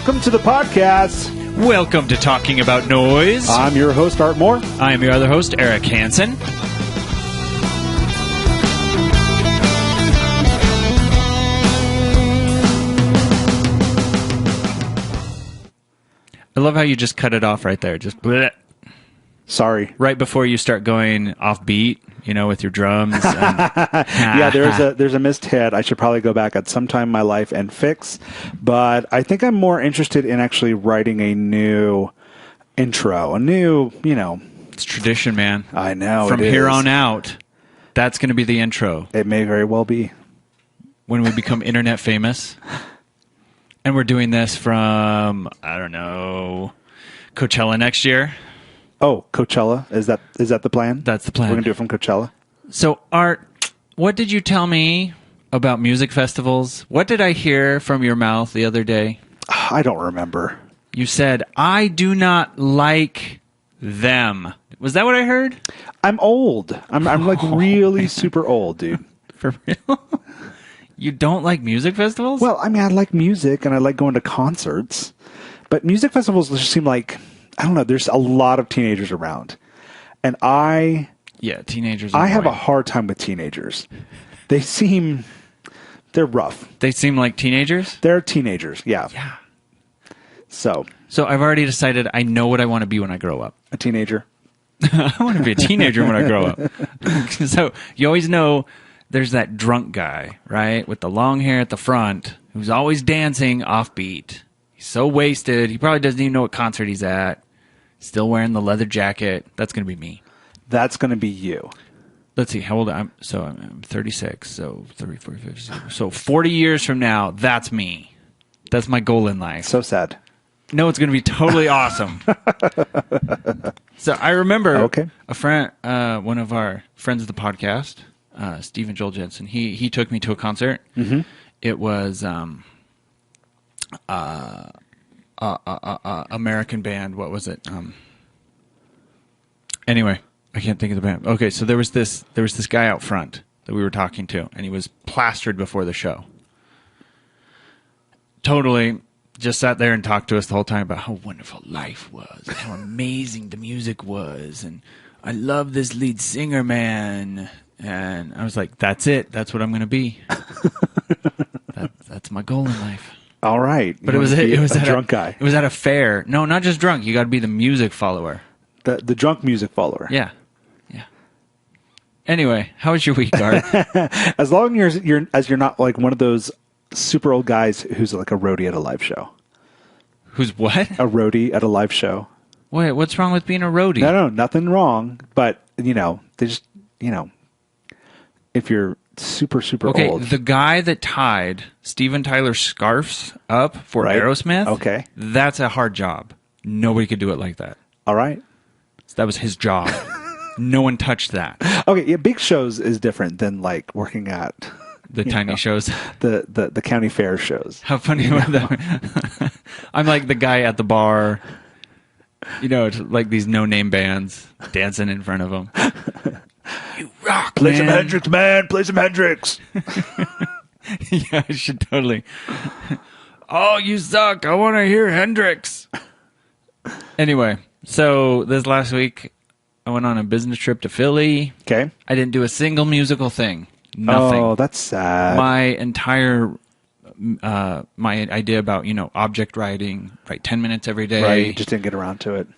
Welcome to the podcast. Welcome to Talking About Noise. I'm your host, Art Moore. I am your other host, Eric Hansen. I love how you just cut it off right there. Just bleh. Sorry. Right before you start going off beat, you know, with your drums. And, yeah, there's a missed hit. I should probably go back at some time in my life and fix. But I think I'm more interested in actually writing a new intro, a new, It's tradition, man. I know. From here on out, that's going to be the intro. It may very well be. When we become internet famous. And we're doing this from, I don't know, Coachella next year. Oh, Coachella. Is that the plan? That's the plan. We're going to do it from Coachella. So, Art, what did you tell me about music festivals? What did I hear from your mouth the other day? I don't remember. You said, I do not like them. Was that what I heard? I'm old. I'm like really super old, dude. For real? You don't like music festivals? Well, I mean, I like music and I like going to concerts. But music festivals just seem like, I don't know, there's a lot of teenagers around. And Yeah, teenagers. I have a hard time with teenagers. They're rough. They seem like teenagers? They're teenagers, yeah. Yeah. So I've already decided I know what I want to be when I grow up. a teenager. I want to be a teenager when I grow up. So you always know there's that drunk guy, right, with the long hair at the front who's always dancing offbeat. He's so wasted. He probably doesn't even know what concert he's at. Still wearing the leather jacket. That's going to be me. That's going to be you. Let's see. How old am I? So I'm 36. So 30, 40, 50, 60. So 40 years from now, that's me. That's my goal in life. So sad. No, it's going to be totally awesome. So I remember a friend, one of our friends of the podcast, Steve and Joel Jensen, he took me to a concert. Mm-hmm. It was American band. What was it? Anyway, I can't think of the band. Okay, so there was this guy out front that we were talking to, and he was plastered before the show. Totally just sat there and talked to us the whole time about how wonderful life was, and how amazing the music was, and I love this lead singer, man. And I was like, that's it. That's what I'm going to be. That's my goal in life. All right. But it was a drunk guy. It was at a fair. No, not just drunk. You got to be the music follower. The drunk music follower. Yeah. Anyway, how was your week, Art? As long as you're not like one of those super old guys who's like a roadie at a live show. Who's what? A roadie at a live show. Wait, what's wrong with being a roadie? No, nothing wrong. But they just if you're super old. Okay, the guy that tied Steven Tyler's scarves up for Aerosmith. Okay, that's a hard job. Nobody could do it like that. All right, so that was his job. No one touched that. Okay, yeah, big shows is different than like working at the tiny shows, the county fair shows. How funny was that? I'm like the guy at the bar. It's like these no-name bands dancing in front of them. You rock, Play man. some Hendrix, man. Play some Hendrix. Yeah, I should totally. Oh, you suck. I want to hear Hendrix. Anyway, so this last week, I went on a business trip to Philly. Okay. I didn't do a single musical thing. Nothing. Oh, that's sad. My entire my idea about object writing, write 10 minutes every day. Right, you just didn't get around to it.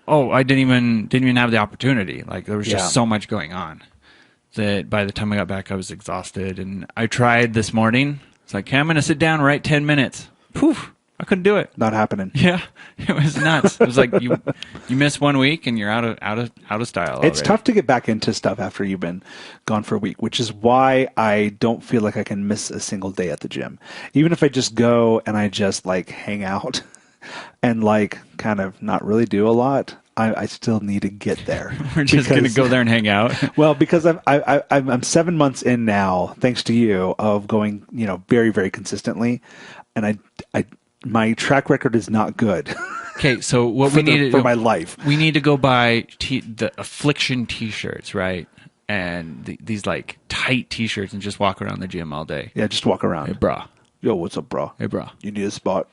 Oh, I didn't even have the opportunity. Like there was just so much going on that by the time I got back, I was exhausted. And I tried this morning. It's like, hey, I'm going to sit down and write 10 minutes. Poof. I couldn't do it. Not happening. Yeah, it was nuts. It was like you miss 1 week and you're out of style already. It's tough to get back into stuff after you've been gone for a week, which is why I don't feel like I can miss a single day at the gym. Even if I just go and I just like hang out and like kind of not really do a lot, I still need to get there. We're just going to go there and hang out. Well, because I'm 7 months in now, thanks to you, of going very very consistently, and my track record is not good. Okay, so what we need to for my life, we need to go buy the Affliction T-shirts, right? And these like tight T-shirts, and just walk around the gym all day. Yeah, just walk around. Hey, bro. Yo, what's up, bro? Hey, bro. You need a spot?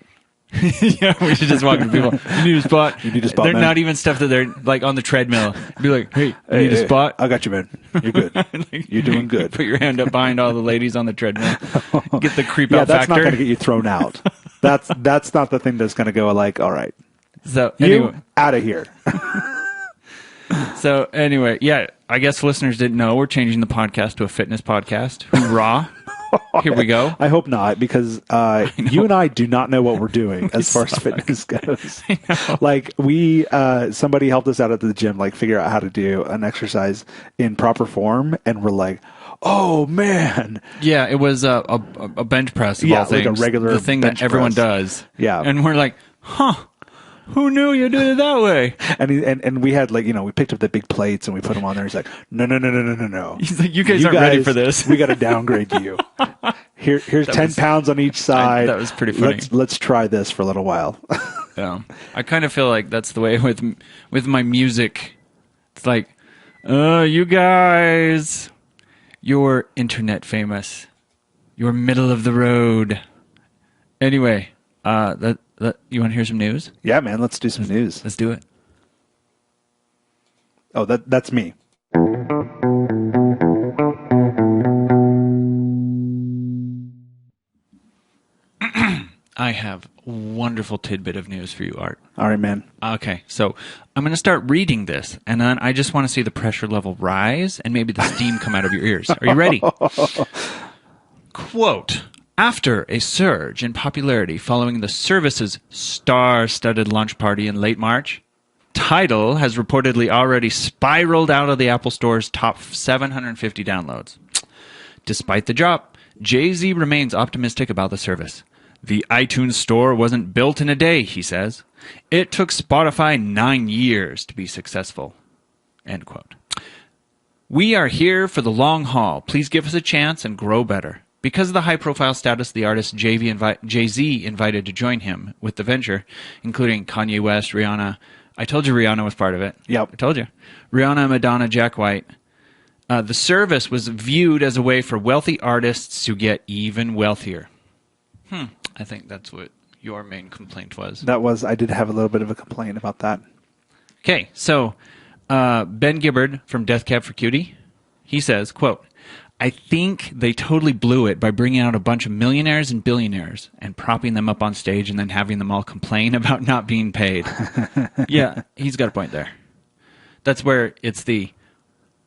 Yeah, we should just walk up to people. You need a spot. You need a spot, They're man. not even stuff that they're like on the treadmill. Be like, hey, you need a spot? I got you, man. You're good. Like, You're doing good. Put your hand up behind all the ladies on the treadmill. Get the creep Yeah, out that's not factor. going to get you thrown out. That's not the thing that's going to go like, all right, So you anyway, out of here. yeah, I guess listeners didn't know we're changing the podcast to a fitness podcast. Hoorah! Here we go. I hope not, because you and I do not know what we're doing as far as fitness goes. Like somebody helped us out at the gym, like figure out how to do an exercise in proper form, and we're like, oh man, Yeah, it was a bench press of all like things. a regular the thing bench that everyone press. does. Yeah. And we're like, huh, who knew you did it that way? And we had we picked up the big plates and we put them on there. He's like, no. He's like, you guys aren't ready for this. We got to downgrade you. Here's 10 pounds on each side. that was pretty funny. Let's try this for a little while. Yeah. I kind of feel like that's the way with my music. It's like, you guys, you're internet famous. You're middle of the road. Anyway, you want to hear some news? Yeah, man. Let's do some news. Let's do it. Oh, that's me. I have a wonderful tidbit of news for you, Art. All right, man. Okay, so I'm going to start reading this, and then I just want to see the pressure level rise and maybe the steam come out of your ears. Are you ready? Quote, after a surge in popularity following the service's star-studded launch party in late March, Tidal has reportedly already spiraled out of the Apple Store's top 750 downloads. Despite the drop, Jay-Z remains optimistic about the service. The iTunes Store wasn't built in a day, he says. It took Spotify 9 years to be successful. End quote. We are here for the long haul. Please give us a chance and grow better. Because of the high-profile status the artist Jay-Z invited to join him with the venture, including Kanye West, Rihanna. I told you Rihanna was part of it. Yep. I told you. Rihanna, Madonna, Jack White. The service was viewed as a way for wealthy artists to get even wealthier. I think that's what your main complaint was. I did have a little bit of a complaint about that. Okay, so Ben Gibbard from Death Cab for Cutie, he says, quote, I think they totally blew it by bringing out a bunch of millionaires and billionaires and propping them up on stage and then having them all complain about not being paid. Yeah, he's got a point there. That's where it's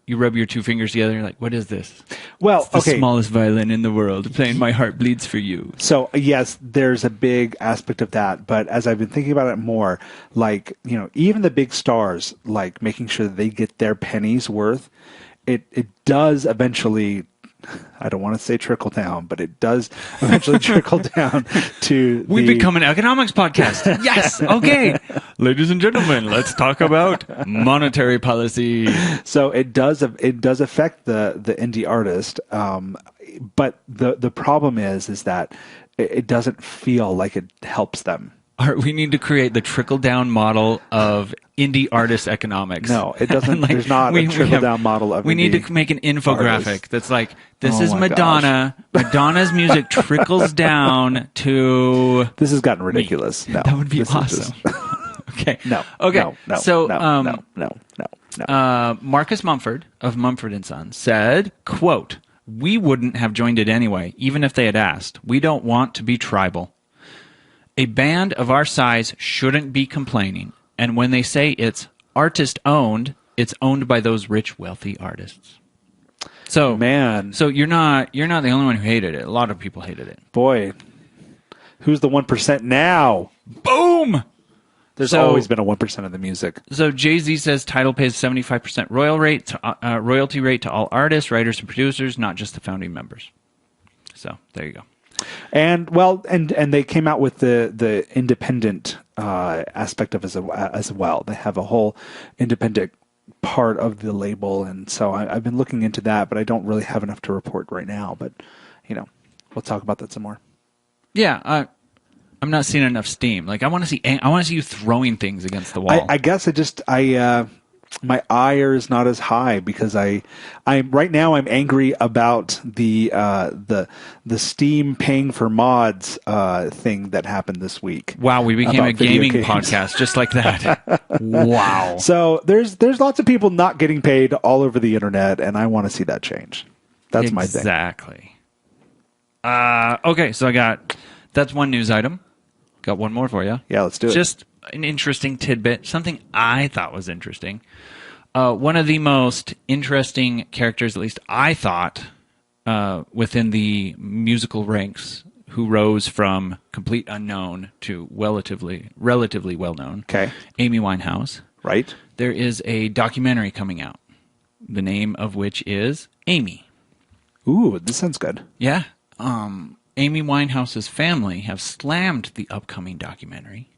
you rub your two fingers together and you're like, what is this? Well, It's the smallest violin in the world playing My Heart Bleeds for You. So, yes, there's a big aspect of that. But as I've been thinking about it more, like, even the big stars, like making sure that they get their pennies worth, it does eventually, I don't want to say trickle down, but it does eventually trickle down to We become an economics podcast. Yes. Okay. Ladies and gentlemen, let's talk about monetary policy. So it does affect the indie artist, but the problem is that it doesn't feel like it helps them. We need to create the trickle-down model of indie artist economics. No, it doesn't. There's not a trickle-down model of We indie need to make an infographic artists. that's like, this Oh is my Madonna. Madonna's music trickles down to... This has gotten ridiculous. No, that would be this is awesome. Okay. No. Okay. No. So, No. Marcus Mumford of Mumford & Sons said, quote, we wouldn't have joined it anyway, even if they had asked. We don't want to be tribal. A band of our size shouldn't be complaining. And when they say it's artist-owned, it's owned by those rich, wealthy artists. So, Man. So you're not the only one who hated it. A lot of people hated it. Boy, who's the 1% now? Boom! There's always been a 1% of the music. So Jay-Z says Tidal pays 75% royalty rate to all artists, writers, and producers, not just the founding members. So there you go. And they came out with the independent aspect of it as well. They have a whole independent part of the label, and so I've been looking into that, but I don't really have enough to report right now. But we'll talk about that some more. Yeah, I'm not seeing enough steam. Like I want to see you throwing things against the wall. I guess my ire is not as high because I'm right now I'm angry about the Steam paying for mods thing that happened this week. Wow, we became about a video gaming games. podcast just like that. Wow. So there's lots of people not getting paid all over the internet, and I want to see that change. That's my thing. Exactly. Okay, so that's one news item. Got one more for you. Yeah, let's do it. Just an interesting tidbit, something I thought was interesting. One of the most interesting characters, at least I thought, within the musical ranks, who rose from complete unknown to relatively well-known. Okay. Amy Winehouse. Right. There is a documentary coming out, the name of which is Amy. Ooh, this sounds good. Yeah. Amy Winehouse's family have slammed the upcoming documentary,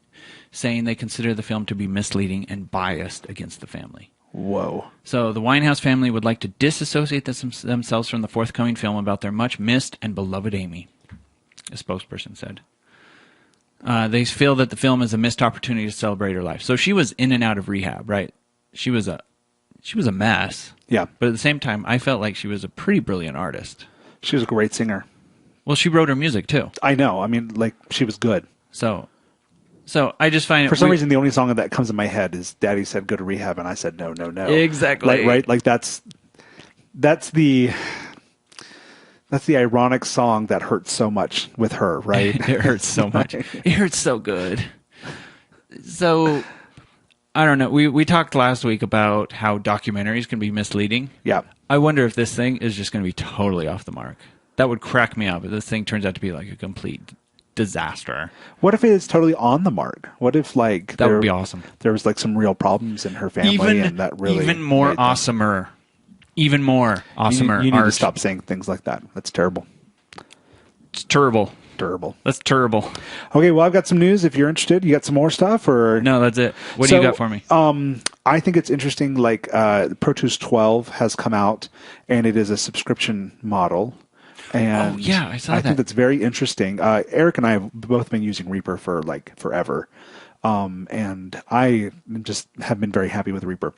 saying they consider the film to be misleading and biased against the family. Whoa. So the Winehouse family would like to disassociate themselves from the forthcoming film about their much missed and beloved Amy, a spokesperson said. They feel that the film is a missed opportunity to celebrate her life. So she was in and out of rehab, right? She was a mess. Yeah. But at the same time, I felt like she was a pretty brilliant artist. She was a great singer. Well, she wrote her music too. I know. I mean, like, she was good. So I just find it... For some reason, the only song that comes in my head is Daddy Said Go to Rehab, and I said no, no, no. Exactly. Like, right? Like, that's the ironic song that hurts so much with her, right? It hurts so much. It hurts so good. So, I don't know. We talked last week about how documentaries can be misleading. Yeah. I wonder if this thing is just going to be totally off the mark. That would crack me up if this thing turns out to be like a complete disaster. What if it is totally on the mark? What if, like... That would be awesome. There was, like, some real problems in her family, and that really... Even more awesomer. Even more awesomer You need art. to stop saying things like that. That's terrible. It's terrible. Terrible. That's terrible. Okay, well, I've got some news. If you're interested, you got some more stuff, or... No, that's it. What do you got for me? I think it's interesting, like, ProTools 12 has come out, and it is a subscription model. And oh, yeah, I saw that. I think that's very interesting. Eric and I have both been using Reaper for, like, forever. And I just have been very happy with Reaper.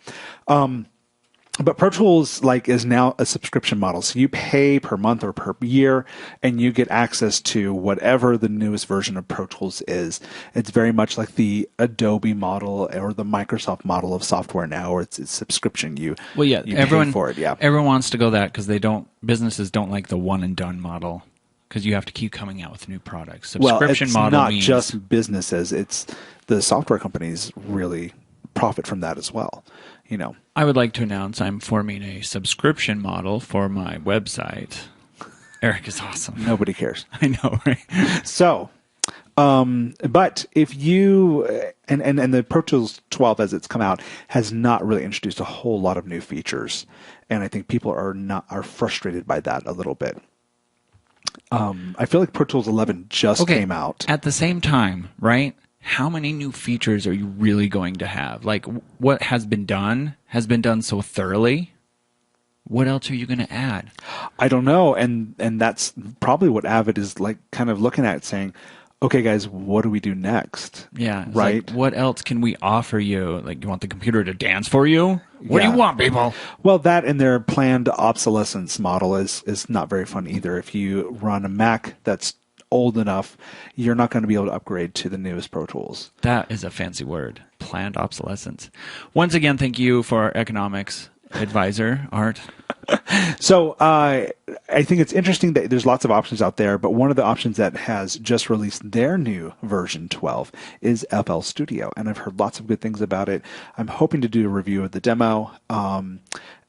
But Pro Tools, like, is now a subscription model. So you pay per month or per year, and you get access to whatever the newest version of Pro Tools is. It's very much like the Adobe model or the Microsoft model of software now, where it's subscription. You everyone pay for it. Yeah, everyone wants to go that because businesses don't like the one and done model because you have to keep coming out with new products. Subscription model not means just businesses; it's the software companies really profit from that as well. You know, I would like to announce I'm forming a subscription model for my website. Eric is awesome. Nobody cares. I know, right? So, but if you and the Pro Tools 12 as it's come out has not really introduced a whole lot of new features, and I think people are frustrated by that a little bit. I feel like Pro Tools 11 just came out at the same time, right? How many new features are you really going to have? Like, what has been done so thoroughly. What else are you going to add? I don't know, and that's probably what Avid is like, kind of looking at, saying, "Okay, guys, what do we do next?" Yeah, right. Like, what else can we offer you? Like, you want the computer to dance for you? What do you want, people? Well, that and their planned obsolescence model is not very fun either. If you run a Mac that's old enough, you're not going to be able to upgrade to the newest Pro Tools. That is a fancy word. Planned obsolescence. Once again, thank you for our economics advisor, Art. So I think it's interesting that there's lots of options out there, but one of the options that has just released their new version 12 is FL Studio, and I've heard lots of good things about it. I'm hoping to do a review of the demo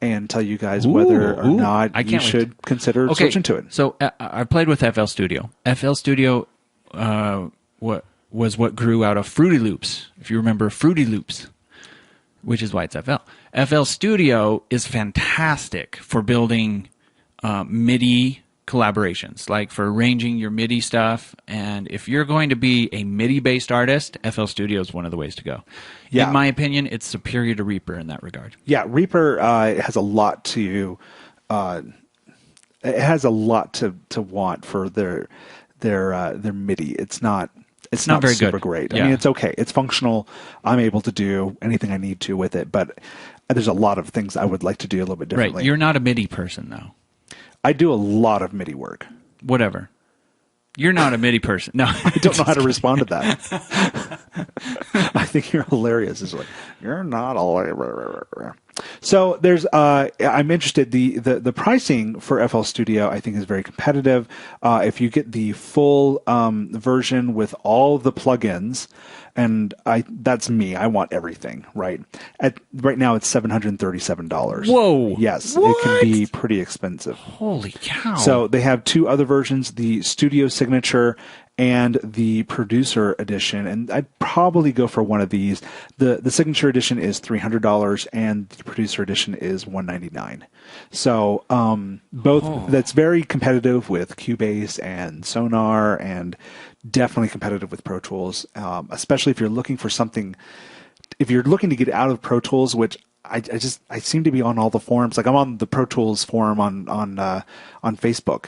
and tell you guys whether or not you should consider switching to it. So I played with FL Studio. FL Studio was what grew out of Fruity Loops, if you remember Fruity Loops, which is why it's FL. FL Studio is fantastic for building MIDI collaborations, like for arranging your MIDI stuff. And if you're going to be a MIDI-based artist, FL Studio is one of the ways to go. Yeah. In my opinion, it's superior to Reaper in that regard. Yeah, Reaper has a lot to want for their MIDI. It's not very super great. Yeah. I mean, it's okay. It's functional. I'm able to do anything I need to with it, but there's a lot of things I would like to do a little bit differently. Right. You're not a MIDI person, though. I do a lot of MIDI work. Whatever. You're not a MIDI person. No. I don't know how to respond to that. I think you're hilarious. It's like, you're not a... So there's, I'm interested. The pricing for FL Studio, I think, is very competitive. If you get the full version with all the plugins, and that's me. I want everything, right? Right now, it's $737. Whoa! Yes, What? It can be pretty expensive. Holy cow! So they have two other versions: the Studio Signature and the Producer Edition. And I'd probably go for one of these. The Signature Edition is $300, and the Producer Edition is $199. So both that's very competitive with Cubase and Sonar, and definitely competitive with Pro Tools, especially if you're looking for something. If you're looking to get out of Pro Tools, which I seem to be on all the forums. Like I'm on the Pro Tools forum on Facebook,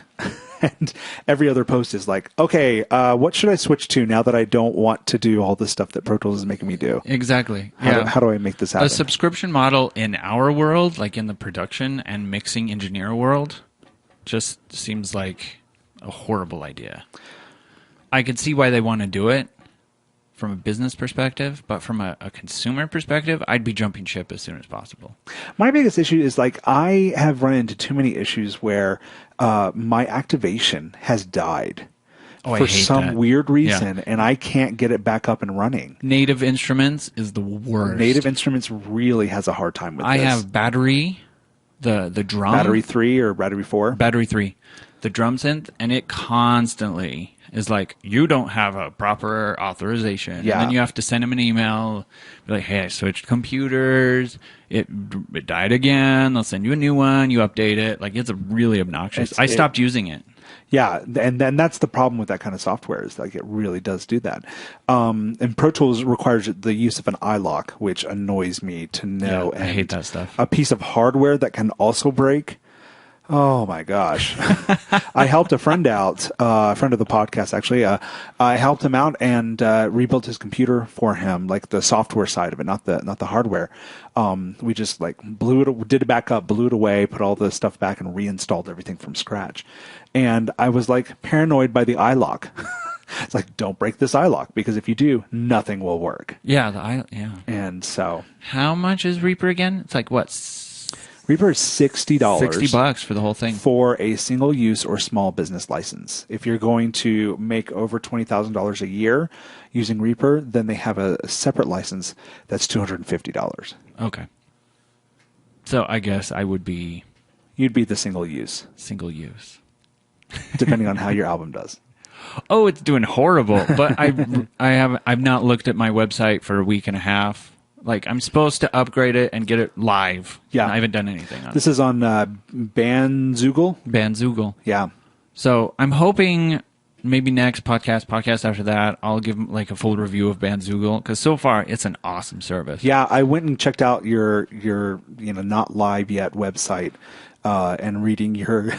and every other post is like, okay, what should I switch to now that I don't want to do all the stuff that Pro Tools is making me do? Exactly. How do I make this happen? A subscription model in our world, like in the production and mixing engineer world, just seems like a horrible idea. I could see why they want to do it from a business perspective, but from a consumer perspective, I'd be jumping ship as soon as possible. My biggest issue is like I have run into too many issues where my activation has died for some weird reason, and I can't get it back up and running. Native Instruments is the worst. Native Instruments really has a hard time with this. I have Battery, the drum. Battery 3 or Battery 4? Battery 3. The drum synth, and it constantly is like, you don't have a proper authorization. Yeah. And then you have to send them an email, be like, hey, I switched computers, it died again, they'll send you a new one, you update it. Like, it's really obnoxious. I stopped using it. Yeah, and then that's the problem with that kind of software is like it really does do that. And Pro Tools requires the use of an iLock, which annoys me to no end. I hate that stuff. A piece of hardware that can also break. Oh my gosh. I helped a friend out, a friend of the podcast actually. I helped him out and rebuilt his computer for him, like the software side of it, not the hardware. We just like did a backup, blew it away, put all the stuff back and reinstalled everything from scratch. And I was like paranoid by the iLock. It's like, don't break this iLock, because if you do, nothing will work. Yeah, And so, how much is Reaper again? It's like what? Reaper is $60. $60 for the whole thing. For a single use or small business license. If you're going to make over $20,000 a year using Reaper, then they have a separate license that's $250. Okay. So I guess I would be... You'd be the single use. Single use. Depending on how your album does. Oh, it's doing horrible. But I've not looked at my website for a week and a half. Like, I'm supposed to upgrade it and get it live. Yeah. And I haven't done anything on This is on Bandzoogle? Bandzoogle. Yeah. So I'm hoping maybe next podcast after that, I'll give like a full review of Bandzoogle, because so far it's an awesome service. Yeah, I went and checked out your not live yet website and reading your...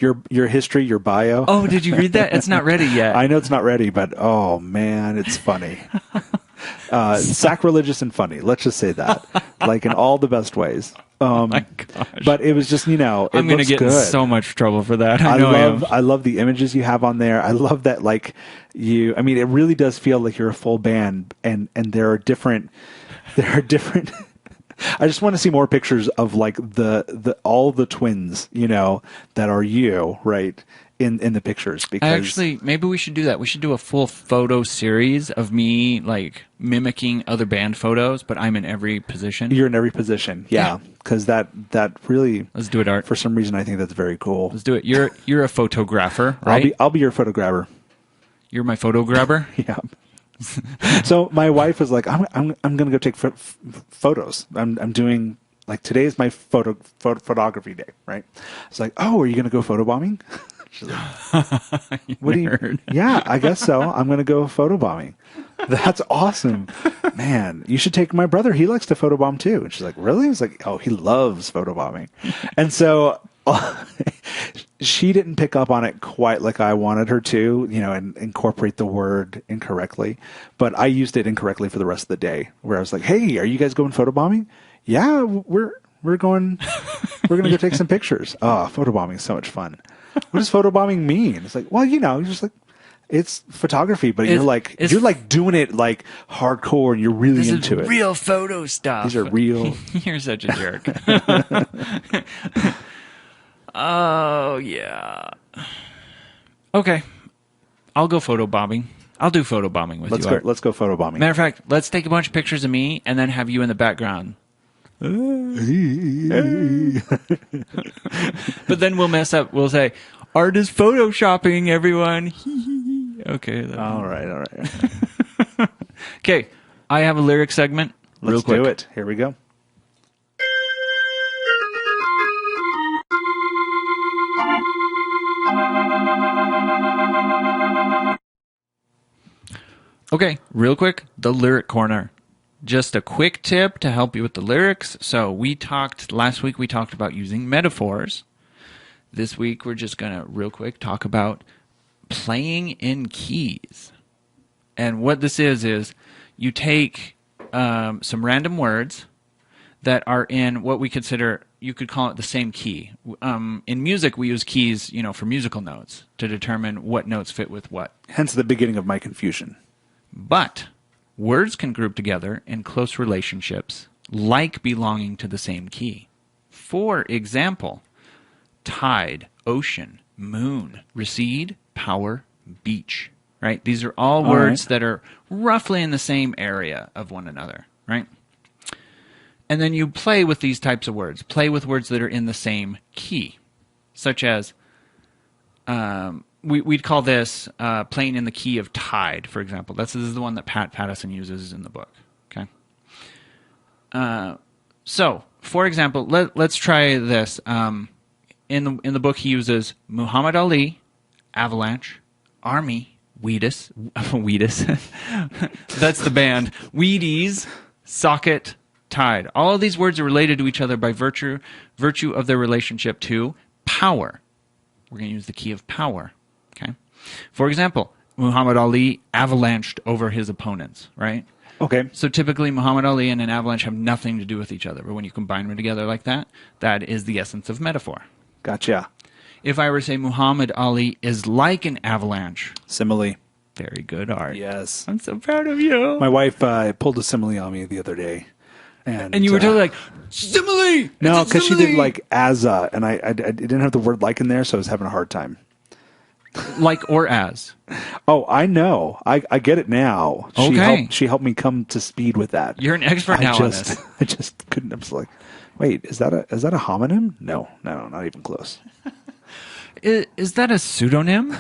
your history, your bio. Oh, did you read that? It's not ready yet. I know it's not ready, but oh man, it's funny. Sacrilegious and funny. Let's just say that, like in all the best ways. Oh my gosh! But it was just, I'm going to get in so much trouble for that. I love the images you have on there. I love that, like it really does feel like you're a full band, and there are different. I just want to see more pictures of like the all the twins, that are you, right, in the pictures. Because maybe we should do that. We should do a full photo series of me like mimicking other band photos, but I'm in every position. You're in every position, yeah. Because that really, let's do it, Art. For some reason, I think that's very cool. Let's do it. You're a photographer, right? I'll be your photographer. You're my photo grabber. Yeah. So my wife was like, I'm going to go take photos. I'm doing, like, today is my photography day, right? It's like, oh, are you going to go photobombing? She's like, what do you? Yeah, I guess so. I'm going to go photobombing. That's awesome, man. You should take my brother. He likes to photobomb too. And she's like, really? I was like, oh, he loves photobombing. And so she didn't pick up on it quite like I wanted her to, and incorporate the word incorrectly. But I used it incorrectly for the rest of the day, where I was like, "Hey, are you guys going photobombing?" Yeah, we're going. We're going to go take some pictures. Oh, photobombing is so much fun. What does photobombing mean? It's like, well, you're just like, it's photography, but you're like doing it like hardcore, and you're really into it. Real photo stuff. These are real. You're such a jerk. Oh, yeah. Okay. I'll go photobombing. I'll do photobombing with you. Let's go photobombing. Matter of fact, let's take a bunch of pictures of me and then have you in the background. But then we'll mess up. We'll say, art is photoshopping, everyone. Okay. All right. Okay. I have a lyric segment. Let's do it. Here we go. Okay, real quick, the lyric corner. Just a quick tip to help you with the lyrics. So last week we talked about using metaphors. This week we're just going to real quick talk about playing in keys. And what this is you take some random words that are in what we consider, you could call it the same key. In music, we use keys, for musical notes to determine what notes fit with what. Hence the beginning of my confusion. But words can group together in close relationships, like belonging to the same key. For example, tide, ocean, moon, recede, power, beach. Right? These are all words that are roughly in the same area of one another. Right? And then you play with these types of words. Play with words that are in the same key, such as we'd call this playing in the key of tide, for example. This is the one that Pat Pattison uses in the book. Okay. So, for example, let's try this. In the book, he uses Muhammad Ali, avalanche, army, Wheatus, that's the band, Wheaties, socket, tide. All of these words are related to each other by virtue of their relationship to power. We're going to use the key of power. Okay. For example, Muhammad Ali avalanched over his opponents, right? Okay. So typically Muhammad Ali and an avalanche have nothing to do with each other, but when you combine them together like that, that is the essence of metaphor. Gotcha. If I were to say Muhammad Ali is like an avalanche. Simile. Very good, Art. Yes. I'm so proud of you. My wife pulled a simile on me the other day. And you were totally like, simile! No, because she did like as and I didn't have the word like in there, so I was having a hard time. Like or as. Oh, I know. I get it now. She helped me come to speed with that. You're an expert now on this. I just couldn't. I was like, wait, is that a homonym? No, not even close. Is that a pseudonym?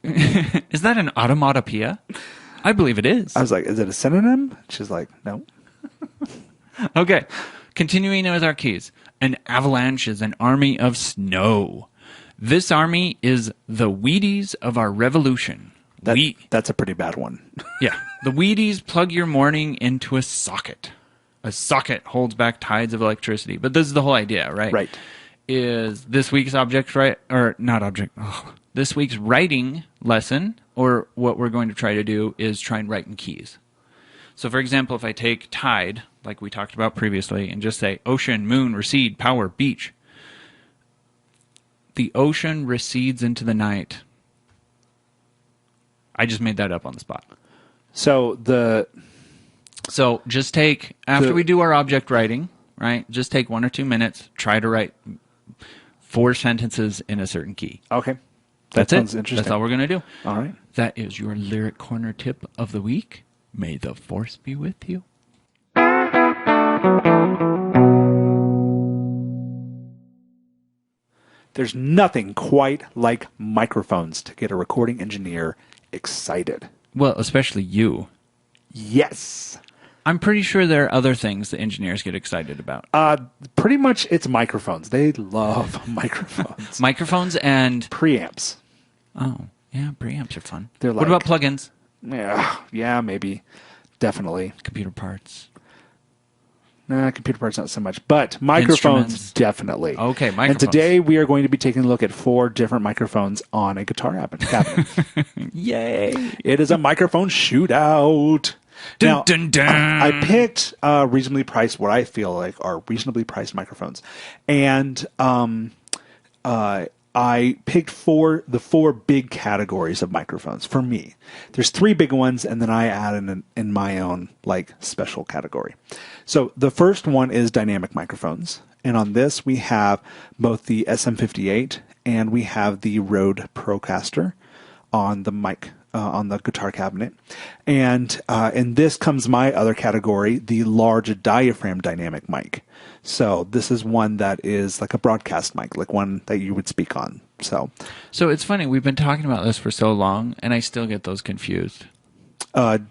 Is that an automatopoeia? I believe it is. I was like, is it a synonym? She's like, no. Okay. Continuing with our keys. An avalanche is an army of snow. This army is the Wheaties of our revolution. That's a pretty bad one. Yeah. The Wheaties plug your morning into a socket. A socket holds back tides of electricity. But this is the whole idea, right? Right. Is this week's this week's writing lesson, or what we're going to try to do is try and write in keys. So, for example, if I take tide, like we talked about previously, and just say ocean, moon, recede, power, beach. The ocean recedes into the night. I just made that up on the spot. So just take, after we do our object writing, right, just take 1 or 2 minutes, try to write 4 sentences in a certain key. Okay. That sounds it. interesting. That's all we're going to do. All right. That is your lyric corner tip of the week. May the force be with you. There's nothing quite like microphones to get a recording engineer excited. Well, especially you. Yes. I'm pretty sure there are other things that engineers get excited about. Pretty much it's microphones. They love microphones. Microphones and preamps. Oh, yeah, preamps are fun. They're what about plugins? Yeah, maybe. Definitely. Computer parts. Nah, computer parts not so much, but microphones Instruments. definitely. Okay, And microphones. today we are going to be taking a look at 4 different microphones on a guitar cabinet. Yay! It is a microphone shootout. Dun, Now, dun, dun. I picked reasonably priced, what I feel like are reasonably priced microphones, and I picked the 4 big categories of microphones for me. There's 3 big ones, and then I add in my own like special category. So the first one is dynamic microphones, and on this we have both the SM58 and we have the Rode Procaster on the mic. On the guitar cabinet, and in this comes my other category, the large diaphragm dynamic mic. So this is one that is like a broadcast mic, like one that you would speak on. So it's funny. We've been talking about this for so long, and I still get those confused.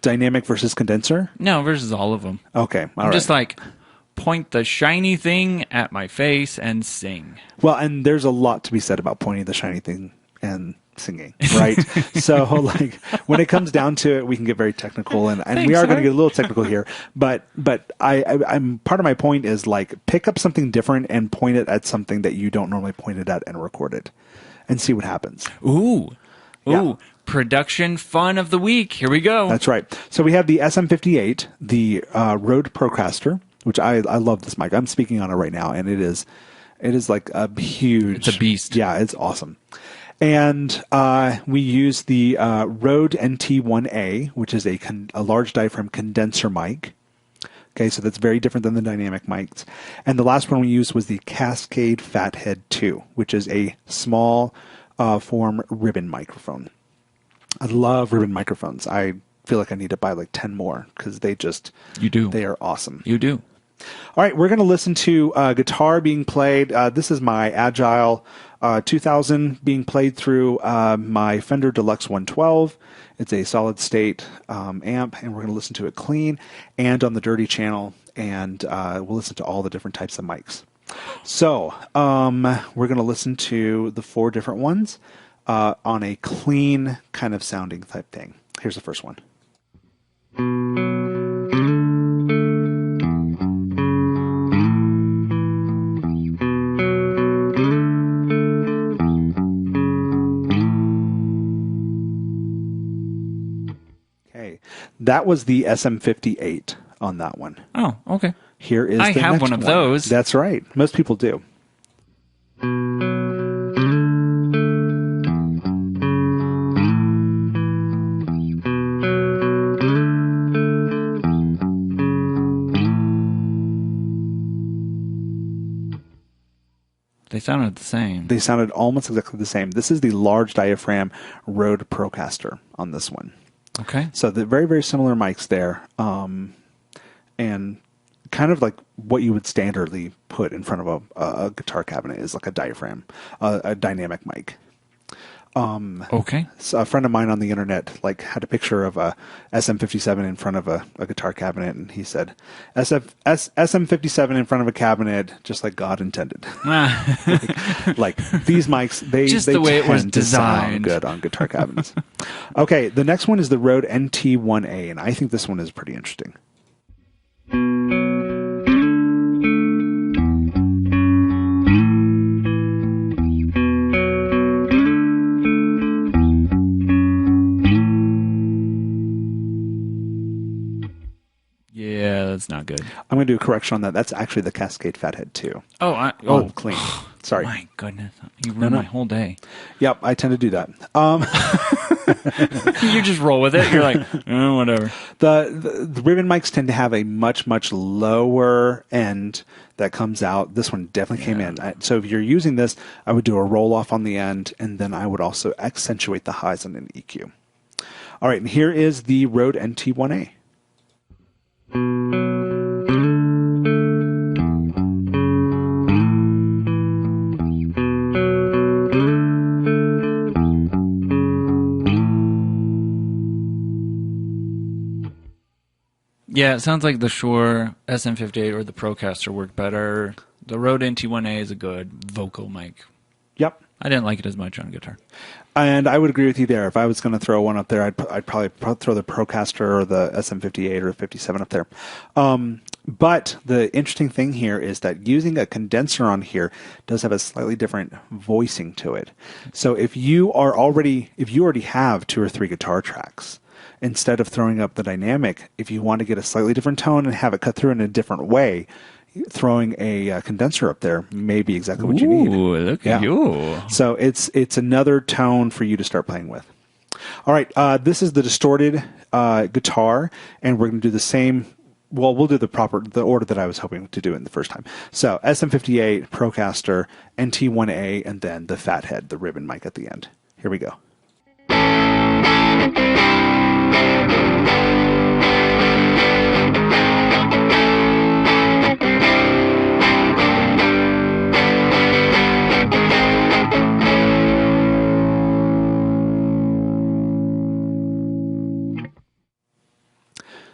dynamic versus condenser. No, versus all of them. Okay, all I'm right. just like, point the shiny thing at my face and sing. Well, and there's a lot to be said about pointing the shiny thing and singing, right? So, like, when it comes down to it, we can get very technical, and we are going to get a little technical here. But I'm part of my point is like pick up something different and point it at something that you don't normally point it at and record it, and see what happens. Ooh, Yeah. Production fun of the week. Here we go. That's right. So we have the SM58, the Rode Procaster, which I love this mic. I'm speaking on it right now, and it is like a huge. It's a beast. Yeah, it's awesome. And we use the Rode NT1A, which is a large diaphragm condenser mic. Okay, so that's very different than the dynamic mics. And the last one we used was the Cascade Fathead 2, which is a small form ribbon microphone. I love ribbon microphones. I feel like I need to buy like 10 more because You do. they are awesome. You do. All right, we're going to listen to guitar being played. This is my Agile 2000 being played through my Fender Deluxe 112. It's a solid state amp, and we're going to listen to it clean and on the dirty channel, and we'll listen to all the different types of mics. So we're going to listen to the 4 different ones on a clean kind of sounding type thing. Here's the first one. That was the SM58 on that one. Oh, okay. Here is I the have next one of those. That's right. Most people do. They sounded the same. They sounded almost exactly the same. This is the large diaphragm Rode Procaster on this one. Okay. So the very, very similar mics there, and kind of like what you would standardly put in front of a guitar cabinet is like a diaphragm, a dynamic mic. Okay. So a friend of mine on the internet like had a picture of a SM57 in front of a guitar cabinet, and he said, SM57 in front of a cabinet, just like God intended. like these mics, they Just they the way it was tend to sound designed. good on guitar cabinets. Okay, the next one is the Rode NT1A, and I think this one is pretty interesting. Yeah, that's not good. I'm going to do a correction on that. That's actually the Cascade Fathead 2. Oh, Clean. Sorry. My goodness. You ruined my whole day. Yep, I tend to do that. You just roll with it. You're like, whatever. The ribbon mics tend to have a much, much lower end that comes out. This one definitely came in. So if you're using this, I would do a roll off on the end, and then I would also accentuate the highs on an EQ. All right, and here is the Rode NT1A. Yeah, it sounds like the Shure SM58 or the Procaster work better. The Rode NT1A is a good vocal mic. Yep. I didn't like it as much on guitar. And I would agree with you there. If I was going to throw one up there, I'd probably throw the Procaster or the SM58 or 57 up there. But the interesting thing here is that using a condenser on here does have a slightly different voicing to it. So if you already have 2 or 3 guitar tracks, instead of throwing up the dynamic, if you want to get a slightly different tone and have it cut through in a different way, throwing a condenser up there may be exactly what you need. Ooh, look at you. So it's another tone for you to start playing with. All right, this is the distorted guitar, and we're going to do the same. Well, we'll do the order that I was hoping to do it in the first time. So SM58, Procaster, NT1A, and then the Fathead, the ribbon mic at the end. Here we go.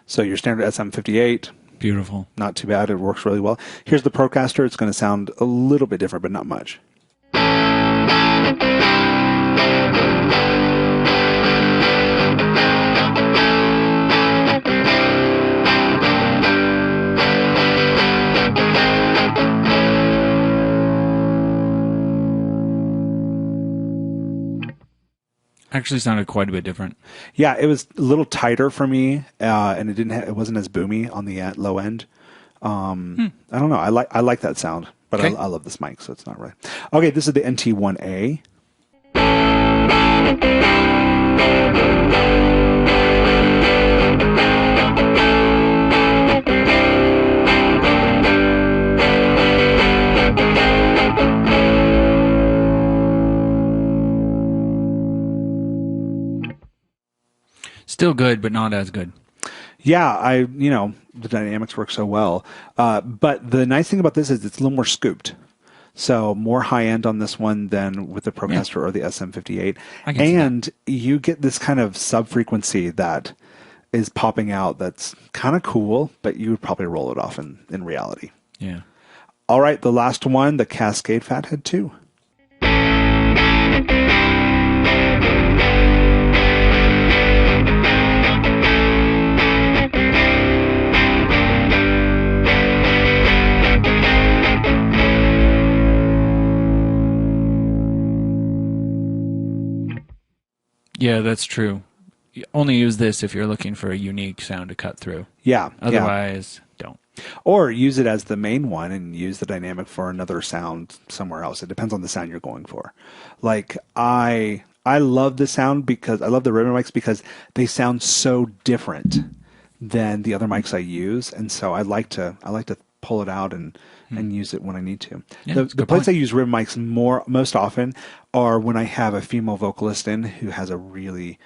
So your standard SM58, Beautiful. not too bad. It works really well. Here's the Procaster. It's going to sound a little bit different, but not much. Actually sounded quite a bit different. Yeah, it was a little tighter for me, and it wasn't as boomy on the low end. I don't know. I like that sound, but Okay. I love this mic, so it's not right. Okay, this is the NT1A. Still good, but not as good. Yeah, the dynamics work so well. But the nice thing about this is it's a little more scooped. So more high end on this one than with the Procaster or the SM58. I can see And you get this kind of sub frequency that is popping out that's kind of cool, but you would probably roll it off in reality. Yeah. All right, the last one, the Cascade Fathead 2. Yeah, that's true. You only use this if you're looking for a unique sound to cut through. Yeah. Otherwise, don't. Or use it as the main one and use the dynamic for another sound somewhere else. It depends on the sound you're going for. Like I love the sound because I love the ribbon mics because they sound so different than the other mics I use, and so I like to pull it out and use it when I need to. Yeah, the that's a good place point. I use ribbon mics most often are when I have a female vocalist in who has a really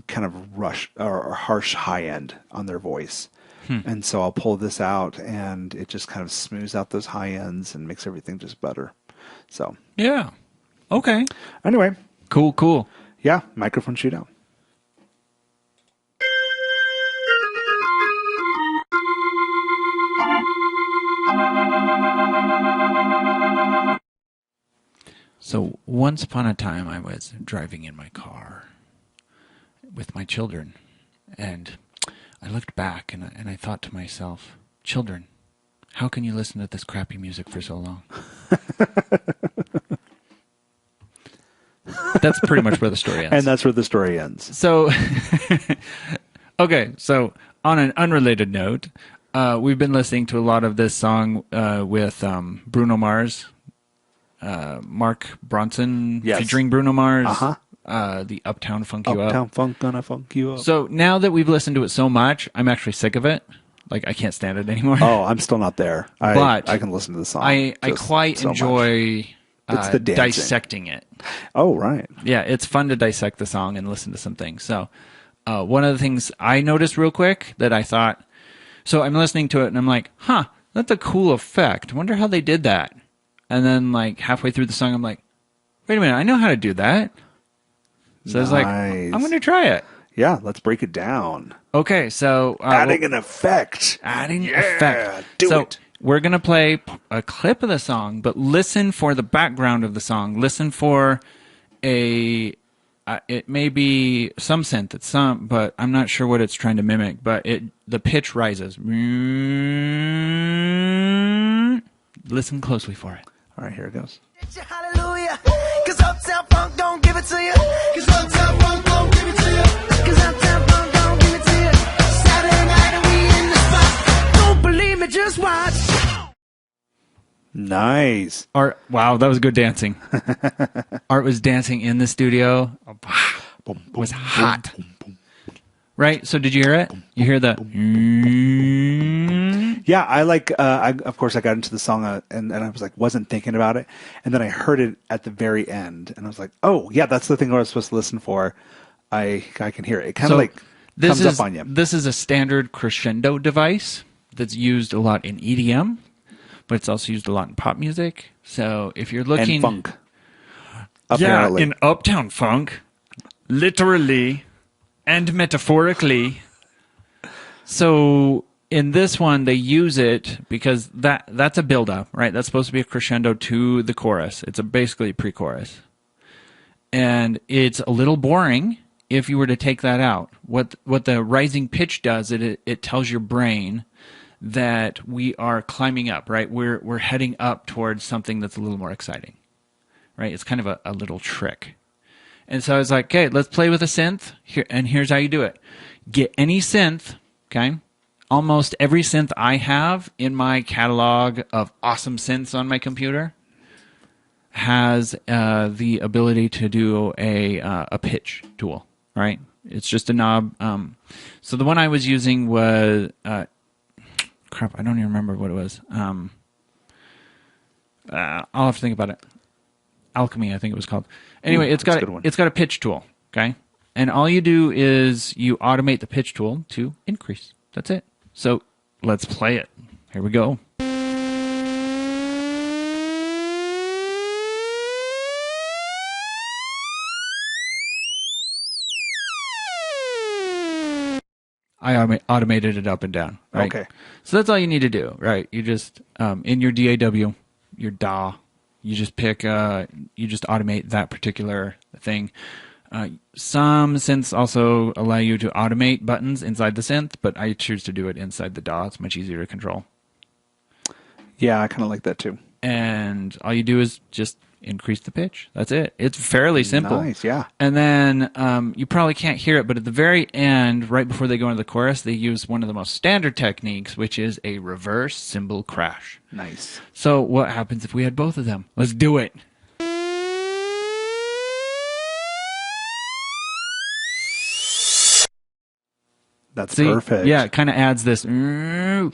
kind of rush or harsh high end on their voice. And so I'll pull this out and it just kind of smooths out those high ends and makes everything just better. So Yeah. Okay. anyway, Cool. yeah, microphone shootout. So once upon a time, I was driving in my car with my children, and I looked back and I thought to myself, children, how can you listen to this crappy music for so long? That's pretty much where the story ends. And that's where the story ends. So, okay, so on an unrelated note, we've been listening to a lot of this song with Bruno Mars, Mark Bronson Yes. featuring Bruno Mars, Uh-huh. the Uptown Funk You Up. Uptown Funk gonna funk you up. So now that we've listened to it so much, I'm actually sick of it. Like, I can't stand it anymore. Oh, I'm still not there. But I can listen to the song. I just quite so much. enjoy It's the dancing. dissecting it. Oh, right. Yeah, it's fun to dissect the song and listen to some things. So, one of the things I noticed real quick that I thought, so I'm listening to it and I'm like, huh, that's a cool effect. I wonder how they did that. And then, like, halfway through the song, I'm like, wait a minute, I know how to do that. So I was like, I'm Nice. going to try it. Yeah, let's break it down. Okay, so Adding an effect. adding Yeah, effect. do so it. we're going to play a clip of the song, but listen for the background of the song. Listen for a it may be some synth, it's some, but I'm not sure what it's trying to mimic. But the pitch rises. Listen closely for it. All right, here it goes. Hallelujah, 'cause Uptown Funk don't give it to you. 'Cause Uptown Funk don't give it to you. 'Cause Uptown Funk don't give it to you. Saturday night and we in the spot. Don't believe me, just watch. Nice. Art, wow, that was good dancing. Art was dancing in the studio. It was hot. Right? So did you hear it? You hear the... Yeah, I like. Of course, I got into the song and I was like, wasn't thinking about it, and then I heard it at the very end, and I was like, oh yeah, that's the thing I was supposed to listen for. I can hear it. It kind of comes up on you. This is a standard crescendo device that's used a lot in EDM, but it's also used a lot in pop music. So if you're looking... And funk. Yeah, Apparently. in Uptown Funk, literally and metaphorically. So in this one, they use it because that's a build-up, right? That's supposed to be a crescendo to the chorus. It's basically a pre-chorus. And it's a little boring if you were to take that out. What the rising pitch does, it tells your brain that we are climbing up, right? We're heading up towards something that's a little more exciting, right? It's kind of a little trick. And so I was like, okay, let's play with a synth. Here's how you do it. Get any synth, okay? Almost every synth I have in my catalog of awesome synths on my computer has the ability to do a pitch tool, right? It's just a knob. So the one I was using was... crap, I don't even remember what it was. I'll have to think about it. Alchemy, I think it was called. Anyway, it's got a pitch tool, okay? And all you do is you automate the pitch tool to increase. That's it. So let's play it. Here we go. I automated it up and down. Right? Okay. So that's all you need to do, right? You just, in your DAW, your DAW, you just pick, you just automate that particular thing. Some synths also allow you to automate buttons inside the synth, but I choose to do it inside the DAW. It's much easier to control. Yeah, I kind of like that too. And all you do is just increase the pitch. That's it. It's fairly simple. Nice, yeah. And then you probably can't hear it, but at the very end, right before they go into the chorus, they use one of the most standard techniques, which is a reverse cymbal crash. Nice. So what happens if we had both of them? Let's do it. That's See? perfect. Yeah, it kind of adds this, and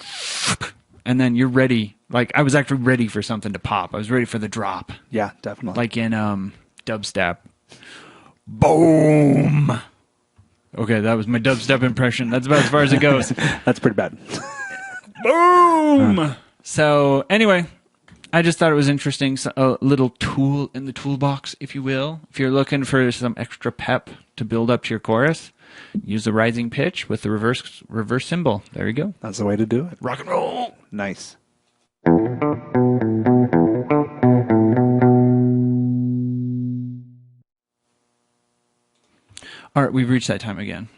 then you're ready. Like, I was actually ready for something to pop. I was ready for the drop. Yeah, definitely. Like in dubstep. Boom! Okay, that was my dubstep impression. That's about as far as it goes. That's pretty bad. Boom! So, anyway, I just thought it was interesting. A little tool in the toolbox, if you will. If you're looking for some extra pep to build up to your chorus, use the rising pitch with the reverse cymbal. There you go. That's the way to do it. Rock and roll! Nice. All right, we've reached that time again.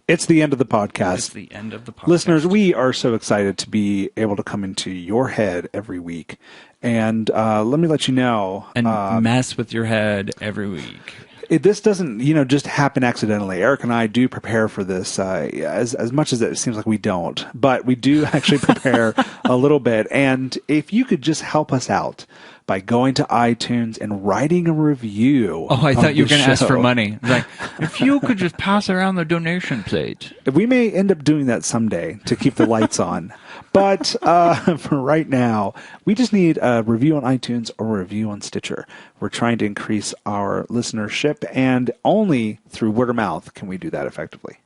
It's the end of the podcast. It's the end of the podcast. Listeners, we are so excited to be able to come into your head every week. And let me let you know. And mess with your head every week. This doesn't, just happen accidentally. Eric and I do prepare for this as much as it seems like we don't. But we do actually prepare a little bit. And if you could just help us out by going to iTunes and writing a review. Oh, I thought you were going to ask for show. money. Like, if you could just pass around the donation plate. We may end up doing that someday to keep the lights on. But for right now, we just need a review on iTunes or a review on Stitcher. We're trying to increase our listenership, and only through word of mouth can we do that effectively.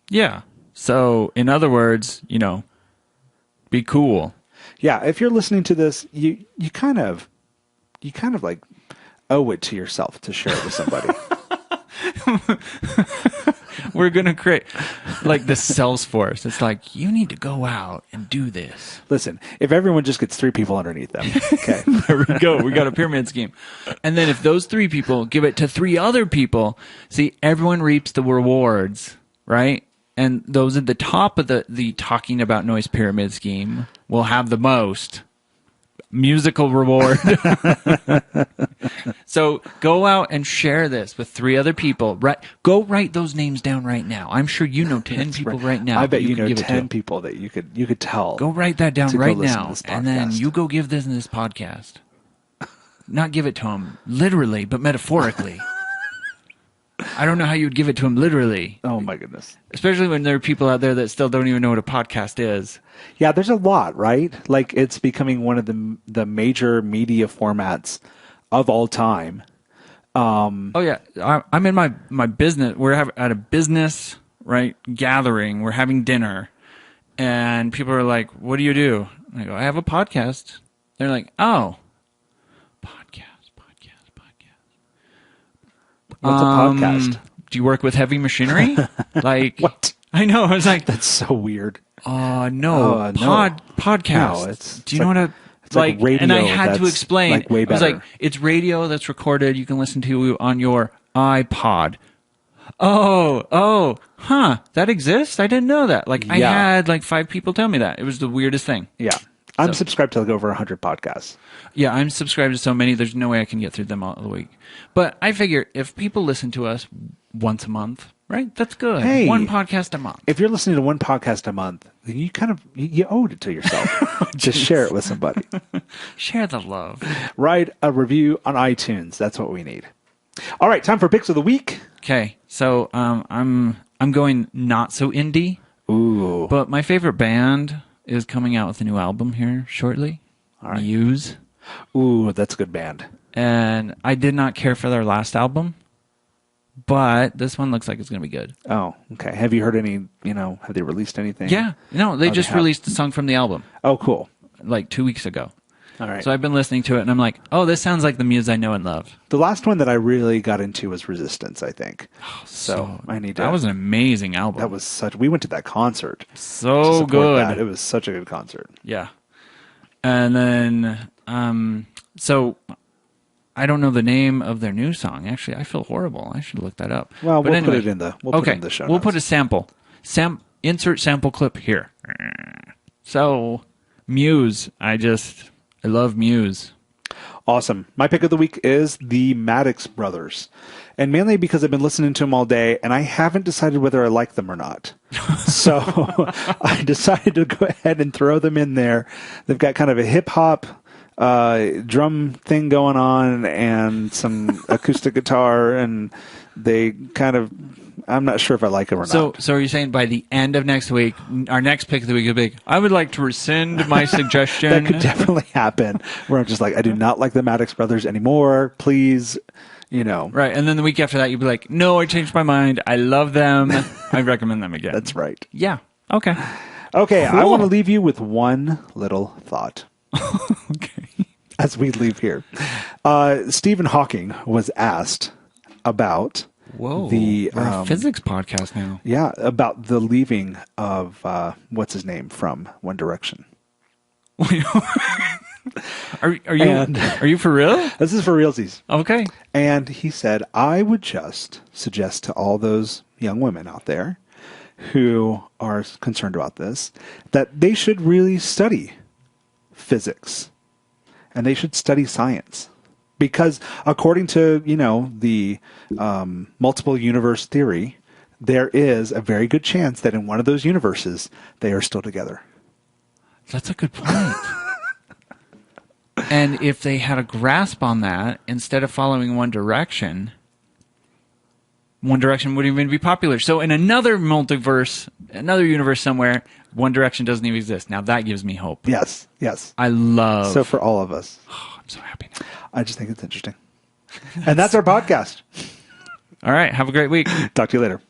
Yeah. So, in other words, be cool. Yeah, if you're listening to this, you kind of like owe it to yourself to share it with somebody. We're going to create like the Salesforce. It's like, you need to go out and do this. Listen, if everyone just gets 3 people underneath them, okay. There we go. We got a pyramid scheme. And then if those 3 people give it to 3 other people, see, everyone reaps the rewards, right? And those at the top of the talking about noise pyramid scheme will have the most musical reward. So go out and share this with 3 other people. Go write those names down right now. I'm sure you know 10 people right now. I bet you can know give it 10 to. people that you could tell. Go write that down to go right listen to now, this and then podcast. you go give this podcast. Not give it to them literally, but metaphorically. I don't know how you would give it to them literally. Oh my goodness. Especially when there are people out there that still don't even know what a podcast is. Yeah, there's a lot, right? Like it's becoming one of the major media formats of all time. Oh yeah, I'm in my business. We're at a business gathering. We're having dinner, and people are like, "What do you do?" And I go, "I have a podcast." They're like, "Oh, podcast." What's a podcast? Do you work with heavy machinery? Like What? I know. I was like, That's so weird. no, no. podcast. No, it's Do you know what a like radio. And I had to that's, explain. like, way I was better. like, it's radio that's recorded. You can listen to on your iPod. Oh, that exists? I didn't know that. Like I Yeah. had like 5 people tell me that. It was the weirdest thing. Yeah. I'm subscribed to like over 100 podcasts. Yeah, I'm subscribed to so many. There's no way I can get through them all the week. But I figure if people listen to us once a month, right? That's good. Hey. 1 podcast a month. If you're listening to 1 podcast a month, then you kind of you owed it to yourself. Just share it with somebody. Share the love. Write a review on iTunes. That's what we need. All right, time for picks of the week. Okay, so I'm going not so indie, Ooh. but my favorite band is coming out with a new album here shortly. All right. Muse. Ooh, that's a good band. And I did not care for their last album, but this one looks like it's going to be good. Oh, okay. Have you heard any, have they released anything? Yeah. No, they just have. released a song from the album Oh, cool. like 2 weeks ago. All right. So I've been listening to it, and I'm like, oh, this sounds like the Muse I know and love. The last one that I really got into was Resistance, I think. So I need to. That was an amazing album. That was such. We went to that concert. to so support good. that. It was such a good concert. Yeah. And then, so I don't know the name of their new song. Actually, I feel horrible. I should look that up. Well, But we'll anyway, put it in the. We'll put it in the show. We'll notes. put a sample. Insert sample clip here. So, Muse. I love Muse. Awesome. My pick of the week is the Maddox Brothers. And mainly because I've been listening to them all day and I haven't decided whether I like them or not. So I decided to go ahead and throw them in there. They've got kind of a hip hop drum thing going on and some acoustic guitar, and they kind of, I'm not sure if I like them or not. So are you saying by the end of next week, our next pick of the week will be, I would like to rescind my suggestion? That could definitely happen, where I'm just like, I do not like the Maddox Brothers anymore. Please, Right, and then the week after that, you'd be like, no, I changed my mind. I love them. I recommend them again. That's right. Yeah. Okay. Okay, I Cool. want to leave you with one little thought. Okay. As we leave here. Stephen Hawking was asked about Whoa. the we're a physics podcast now. about the leaving of what's his name from One Direction. Are you for real? This is for realsies. Okay. And he said, I would just suggest to all those young women out there who are concerned about this that they should really study physics and they should study science. Because according to, the multiple universe theory, there is a very good chance that in one of those universes, they are still together. That's a good point. And if they had a grasp on that, instead of following One Direction wouldn't even be popular. So in another multiverse, another universe somewhere, One Direction doesn't even exist. Now that gives me hope. Yes. I love... So for all of us. Oh, I'm so happy now. I just think it's interesting. And that's our podcast. All right. Have a great week. Talk to you later.